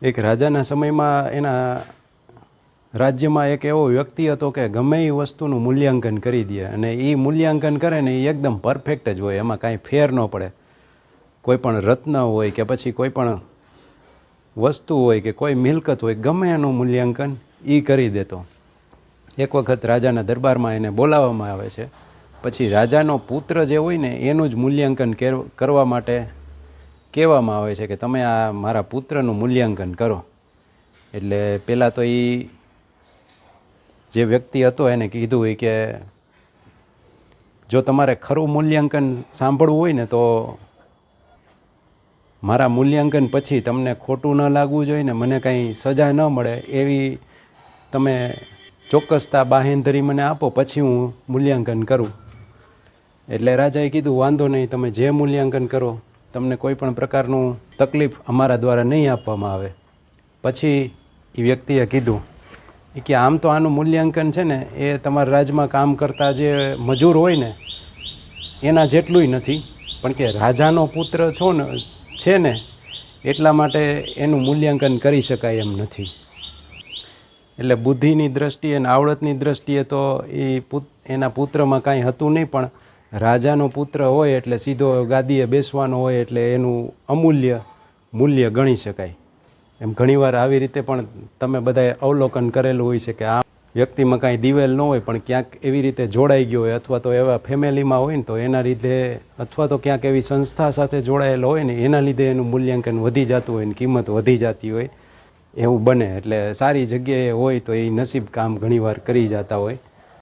એક રાજાના સમયમાં એના રાજ્યમાં એક એવો વ્યક્તિ હતો કે ગમે એ વસ્તુનું મૂલ્યાંકન કરી દે, અને એ મૂલ્યાંકન કરે ને એ એકદમ પરફેક્ટ જ હોય, એમાં કાંઈ ફેર ન પડે. કોઈ પણ રત્ન હોય કે પછી કોઈ પણ વસ્તુ હોય કે કોઈ મિલકત હોય, ગમે એનું મૂલ્યાંકન એ કરી દેતો. એક વખત રાજાના દરબારમાં એને બોલાવવામાં આવે છે. પછી રાજાનો પુત્ર જે હોય ને એનું જ મૂલ્યાંકન કરવા માટે કહેવામાં આવે છે કે તમે આ મારા પુત્રનું મૂલ્યાંકન કરો. એટલે પહેલાં તો એ જે વ્યક્તિ હતો એને કીધું હોય કે જો તમારે ખરું મૂલ્યાંકન સાંભળવું હોય ને તો મારા મૂલ્યાંકન પછી તમને ખોટું ન લાગવું જોઈએ ને મને કાંઈ સજા ન મળે એવી તમે ચોક્કસતા બાહેંધરી મને આપો, પછી હું મૂલ્યાંકન કરું. એટલે રાજાએ કીધું વાંધો નહીં, તમે જે મૂલ્યાંકન કરો તમને કોઈ પણ પ્રકારનું તકલીફ અમારા દ્વારા નહીં આપવામાં આવે. પછી એ વ્યક્તિએ કીધું કે આમ તો આનું મૂલ્યાંકન છે ને એ તમારા રાજમાં કામ કરતા જે મજૂર હોય ને એના જેટલુંય નથી, પણ કે રાજાનો પુત્ર છો ને છે ને એટલા માટે એનું મૂલ્યાંકન કરી શકાય એમ નથી. એટલે બુદ્ધિની દ્રષ્ટિએ અને આવડતની દ્રષ્ટિએ તો એના પુત્રમાં કાંઈ હતું નહીં, પણ રાજાનો પુત્ર હોય એટલે સીધો ગાદીએ બેસવાનો હોય એટલે એનું અમૂલ્ય મૂલ્ય ગણી શકાય. એમ ઘણીવાર આવી રીતે પણ તમે બધાએ અવલોકન કરેલું હોય છે કે આ વ્યક્તિમાં કાંઈ દિવેલ ન હોય પણ ક્યાંક એવી રીતે જોડાઈ ગયો હોય, અથવા તો એવા ફેમિલીમાં હોય ને તો એના લીધે, અથવા તો ક્યાંક એવી સંસ્થા સાથે જોડાયેલો હોય ને એના લીધે એનું મૂલ્યાંકન વધી જતું હોય ને કિંમત વધી જતી હોય, એવું બને. એટલે સારી જગ્યાએ હોય તો એ નસીબ કામ ઘણીવાર કરી જતા હોય.